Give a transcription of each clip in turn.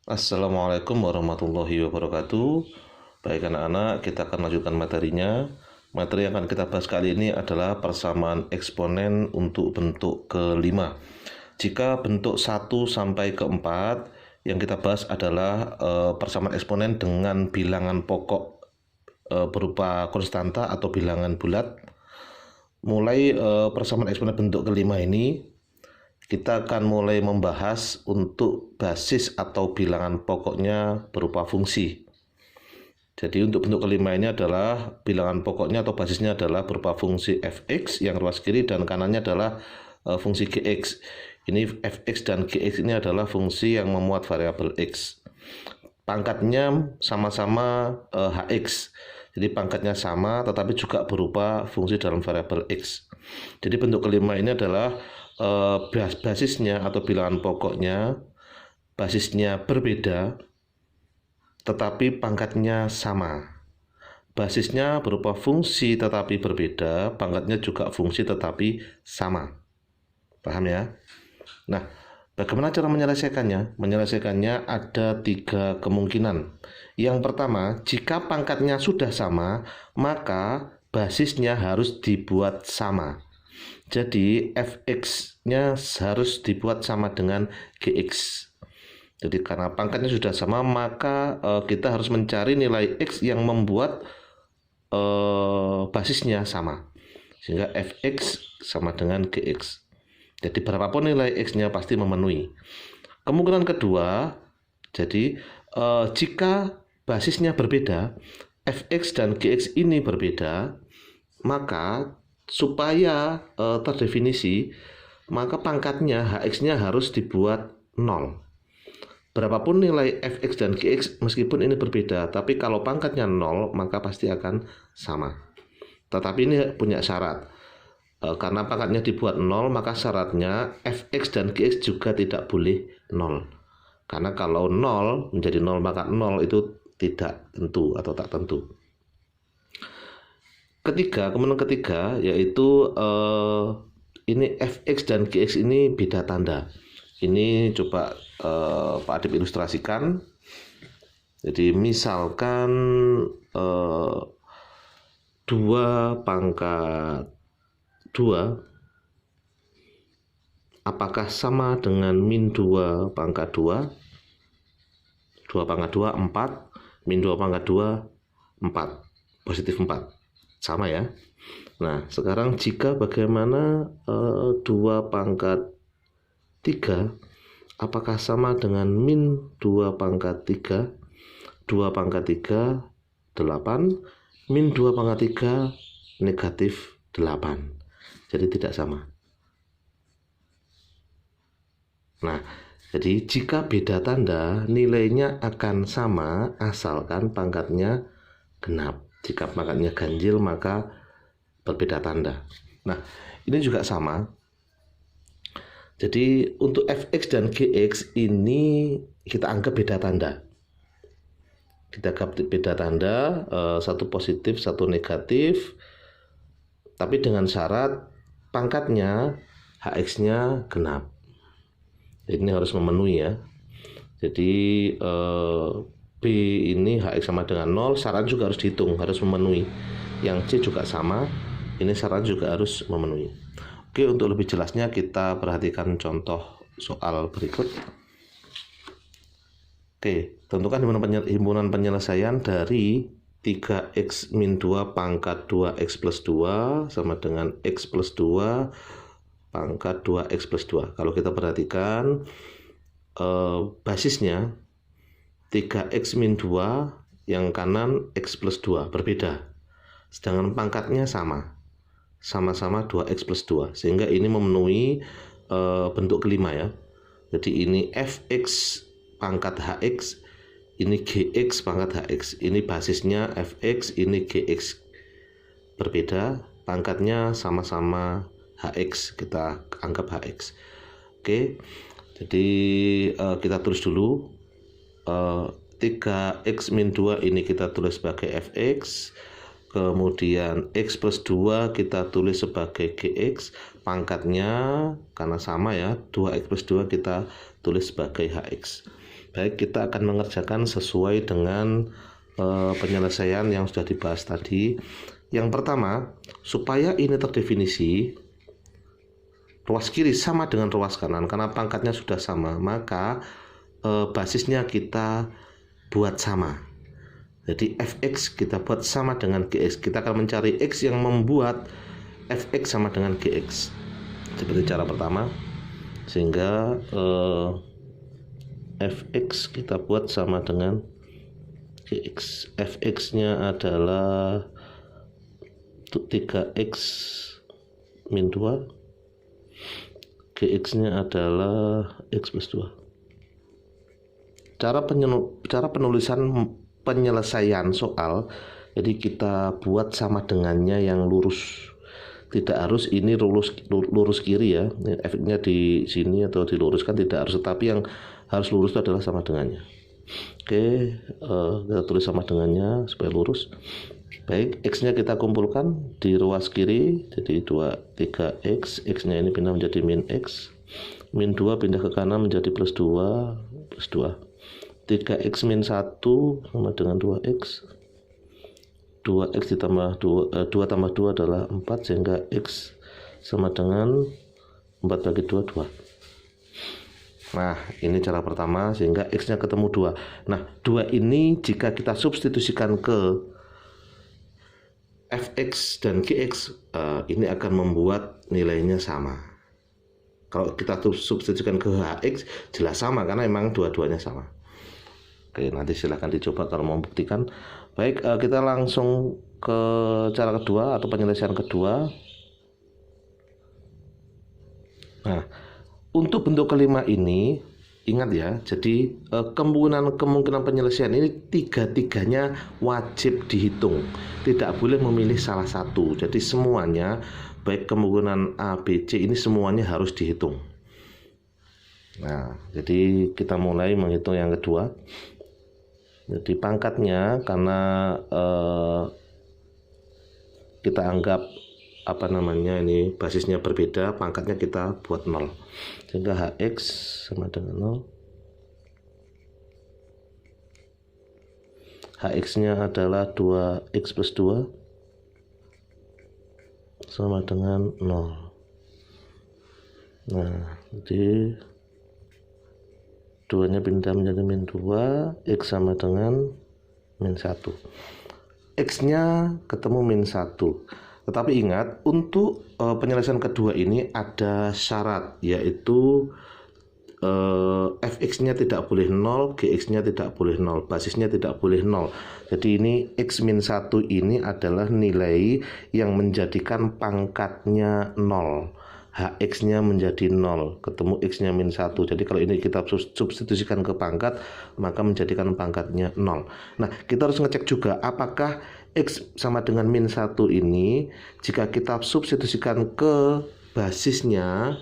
Assalamualaikum warahmatullahi wabarakatuh. Baik anak-anak, kita akan lanjutkan materinya. Materi yang akan kita bahas kali ini adalah persamaan eksponen untuk bentuk kelima. Jika bentuk 1 sampai ke 4, yang kita bahas adalah persamaan eksponen dengan bilangan pokok berupa konstanta atau bilangan bulat. Mulai persamaan eksponen bentuk kelima ini, kita akan mulai membahas untuk basis atau bilangan pokoknya berupa fungsi. Jadi untuk bentuk kelima ini adalah bilangan pokoknya atau basisnya adalah berupa fungsi fx yang ruas kiri dan kanannya adalah fungsi gx. Ini fx dan gx ini adalah fungsi yang memuat variabel x. Pangkatnya sama-sama hx. Jadi pangkatnya sama tetapi juga berupa fungsi dalam variabel x. Jadi bentuk kelima ini adalah basisnya atau bilangan pokoknya basisnya berbeda tetapi pangkatnya sama. Basisnya berupa fungsi tetapi berbeda, pangkatnya juga fungsi tetapi sama. Paham ya? Nah, bagaimana cara menyelesaikannya? Menyelesaikannya ada 3 kemungkinan. Yang pertama, jika pangkatnya sudah sama, maka basisnya harus dibuat sama. Jadi fx-nya harus dibuat sama dengan gx. Jadi karena pangkatnya sudah sama, maka kita harus mencari nilai x yang membuat basisnya sama. Sehingga fx sama dengan gx. Jadi berapapun nilai x-nya pasti memenuhi. Kemungkinan kedua, jadi jika basisnya berbeda, fx dan gx ini berbeda, maka supaya terdefinisi, maka pangkatnya hx-nya harus dibuat 0. Berapapun nilai fx dan gx meskipun ini berbeda, tapi kalau pangkatnya 0 maka pasti akan sama. Tetapi ini punya syarat. Karena pangkatnya dibuat 0 maka syaratnya fx dan gx juga tidak boleh 0. Karena kalau 0 menjadi 0 maka 0 itu tidak tentu atau tak tentu. Kemungkinan ketiga yaitu ini fx dan gx ini beda tanda. Ini coba Pak Adip ilustrasikan. Jadi misalkan 2 pangkat 2 apakah sama dengan min 2 pangkat 2? 2 pangkat 2 4, min 2 pangkat 2 4, positif 4. Sama ya. Nah, sekarang jika bagaimana 2 pangkat 3 apakah sama dengan min 2 pangkat 3? 2 pangkat 3 8, min 2 pangkat 3 negatif 8. Jadi tidak sama. Nah, jadi jika beda tanda nilainya akan sama asalkan pangkatnya genap. Jika pangkatnya ganjil maka berbeda tanda. Nah, ini juga sama. Jadi untuk fx dan gx ini kita anggap beda tanda. Kita anggap beda tanda, satu positif, satu negatif. Tapi dengan syarat pangkatnya hx-nya genap. Jadi ini harus memenuhi ya. Jadi B ini hx sama dengan 0, syarat juga harus dihitung, harus memenuhi. Yang C juga sama, ini syarat juga harus memenuhi. Oke, untuk lebih jelasnya kita perhatikan contoh soal berikut. Oke, tentukan himpunan penyelesaian dari 3x min 2 pangkat 2x plus 2 sama dengan x plus 2 pangkat 2x plus 2. Kalau kita perhatikan basisnya 3x min 2 yang kanan x plus 2 berbeda. Sedangkan pangkatnya sama-sama 2x plus 2. Sehingga ini memenuhi bentuk kelima ya. Jadi ini fx pangkat hx, ini gx pangkat hx. Ini basisnya fx, ini gx. Berbeda, pangkatnya sama-sama hx, kita anggap hx. Oke. Jadi kita tulis dulu 3x min 2 ini kita tulis sebagai fx, kemudian x plus 2 kita tulis sebagai gx, pangkatnya karena sama ya 2x plus 2 kita tulis sebagai hx. Baik, kita akan mengerjakan sesuai dengan penyelesaian yang sudah dibahas tadi. Yang pertama, supaya ini terdefinisi, ruas kiri sama dengan ruas kanan karena pangkatnya sudah sama, maka basisnya kita buat sama. Jadi fx kita buat sama dengan gx. Kita akan mencari x yang membuat fx sama dengan gx. Seperti cara pertama, sehingga fx kita buat sama dengan gx. Fx-nya adalah 3x min 2, gx-nya adalah x plus 2. Cara penulisan penyelesaian soal, jadi kita buat sama dengannya yang lurus. Tidak harus ini lurus kiri ya, efeknya di sini atau diluruskan tidak harus, tetapi yang harus lurus itu adalah sama dengannya. Oke, kita tulis sama dengannya supaya lurus. Baik, x-nya kita kumpulkan di ruas kiri, jadi 3x, x-nya ini pindah menjadi min x, min 2 pindah ke kanan menjadi plus 2, 3x min 1 sama dengan 2x, 2x ditambah 2 tambah 2 adalah 4, sehingga x sama dengan 4 bagi 2, 2. Nah, ini cara pertama, sehingga x-nya ketemu 2. Nah, 2 ini jika kita substitusikan ke fx dan gx, ini akan membuat nilainya sama. Kalau kita substitusikan ke hx, jelas sama karena memang dua-duanya sama. Oke, nanti silahkan dicoba kalau mau membuktikan. Baik, kita langsung ke cara kedua atau penyelesaian kedua. Nah, untuk bentuk kelima ini, ingat ya, jadi kemungkinan penyelesaian ini tiga-tiganya wajib dihitung. Tidak boleh memilih salah satu. Jadi semuanya, baik kemungkinan A, B, C ini semuanya harus dihitung. Nah, jadi kita mulai menghitung yang kedua. Jadi pangkatnya karena kita anggap ini basisnya berbeda, pangkatnya kita buat 0, sehingga hx sama dengan 0. hx-nya adalah 2x plus 2 sama dengan 0. Nah, jadi 2 nya pindah menjadi min 2, x sama dengan min 1. X-nya ketemu min 1. Tetapi ingat, untuk penyelesaian kedua ini ada syarat, yaitu fx-nya tidak boleh 0, gx-nya tidak boleh 0, basisnya tidak boleh 0. Jadi ini x min 1 ini adalah nilai yang menjadikan pangkatnya 0. hx-nya menjadi 0, ketemu x-nya min 1. Jadi kalau ini kita substitusikan ke pangkat, maka menjadikan pangkatnya 0. Nah, kita harus ngecek juga apakah x sama dengan min 1 ini, jika kita substitusikan ke basisnya,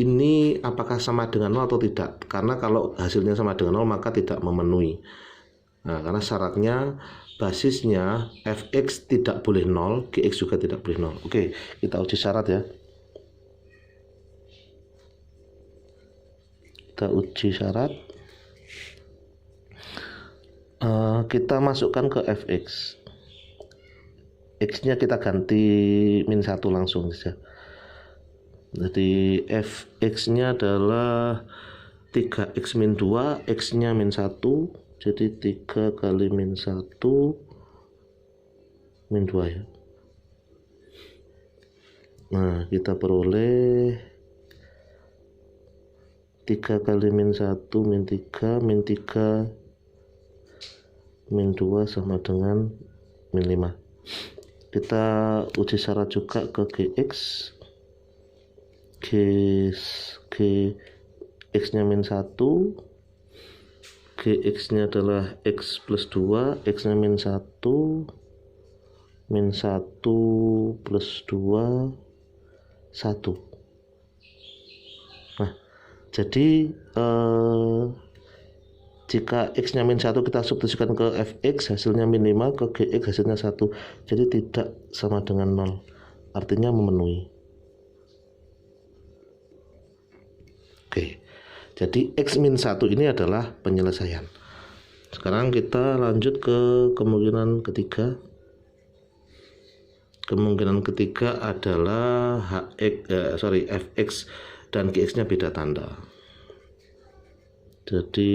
ini apakah sama dengan 0 atau tidak. Karena kalau hasilnya sama dengan 0, maka tidak memenuhi. Nah, karena syaratnya basisnya fx tidak boleh 0, gx juga tidak boleh 0. Oke, kita uji syarat ya. Kita uji syarat. Kita masukkan ke fx. X-nya kita ganti min 1 langsung saja. Jadi fx-nya adalah 3x min 2, x-nya min 1. Jadi 3 kali min 1 min 2 ya. Nah, kita peroleh 3 kali min 1 min 3 min 3 min 2 sama dengan min 5. Kita uji syarat juga ke gx. X-nya min 1, gx-nya adalah x plus 2, x-nya min 1 plus 2, 1. Nah, jadi jika x-nya min 1 kita substitusikan ke fx, hasilnya min 5, ke gx hasilnya 1. Jadi tidak sama dengan 0. Artinya memenuhi. Oke. Jadi X-1 ini adalah penyelesaian. Sekarang kita lanjut ke kemungkinan ketiga. Kemungkinan ketiga adalah fx dan gx-nya beda tanda. Jadi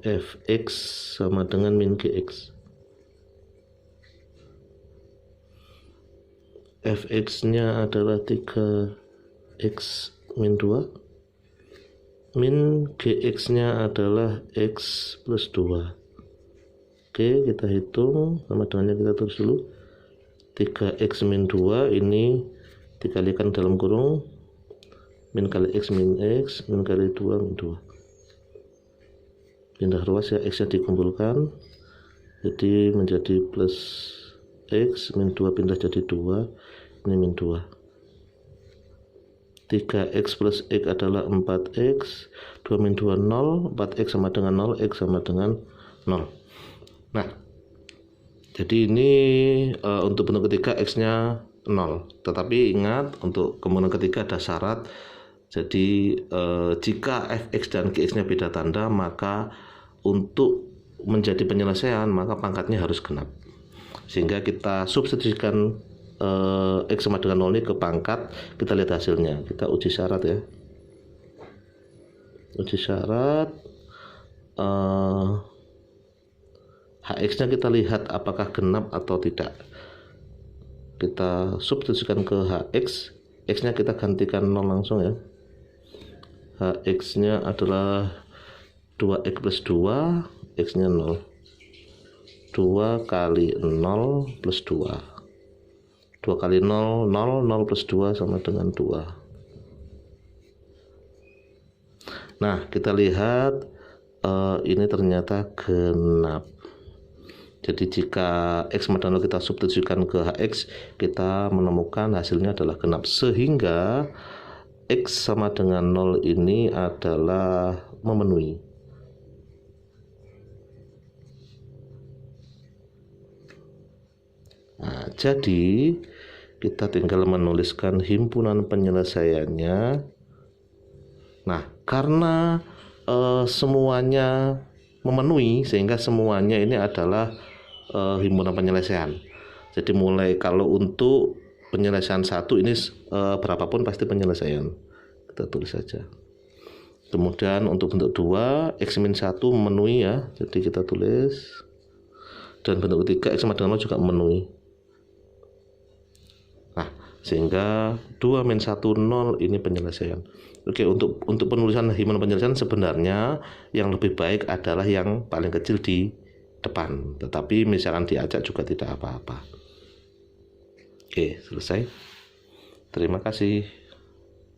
fx sama dengan min gx. Fx-nya adalah 3x min 2. Min gx-nya adalah x plus 2. Oke, kita hitung. Sama dengannya kita tulis dulu. 3x min 2 ini dikalikan dalam kurung min kali x min x, min kali 2 min 2. Pindah ruas ya, x nya dikumpulkan jadi menjadi plus x, min 2 pindah jadi 2, ini min 2. 3x plus x adalah 4x, 2 min 2 0, 4x sama dengan 0, x sama dengan 0. Nah, jadi ini untuk bentuk ketiga x-nya 0. Tetapi ingat, untuk kemungkinan ketiga ada syarat. Jadi jika fx dan gx-nya beda tanda, maka untuk menjadi penyelesaian maka pangkatnya harus genap. Sehingga kita substitusikan x sama dengan 0 ini ke pangkat, kita lihat hasilnya. Kita uji syarat ya. Uji syarat. Hx-nya kita lihat apakah genap atau tidak. Kita substitusikan ke hx, x-nya kita gantikan 0 langsung ya. Hx-nya adalah 2x plus 2, x-nya 0. 2 kali 0 plus 2. 2 kali 0, 0, 0 plus 2 sama dengan 2. Nah, kita lihat ini ternyata genap. Jadi jika x sama dengan 0 kita substitusikan ke hx, kita menemukan hasilnya adalah genap. Sehingga x sama dengan 0 ini adalah memenuhi. Nah, jadi kita tinggal menuliskan himpunan penyelesaiannya. Nah, karena semuanya memenuhi, sehingga semuanya ini adalah himpunan penyelesaian. Jadi mulai kalau untuk penyelesaian 1 ini berapapun pasti penyelesaian. Kita tulis saja. Kemudian untuk bentuk 2 x-1 memenuhi ya. Jadi kita tulis. Dan bentuk ketiga x sama dengan 0 juga memenuhi. Nah, sehingga 2-1 0 ini penyelesaian. Oke, untuk penulisan himpunan penyelesaian sebenarnya yang lebih baik adalah yang paling kecil di depan, tetapi misalkan diacak juga tidak apa-apa. Oke, selesai. Terima kasih.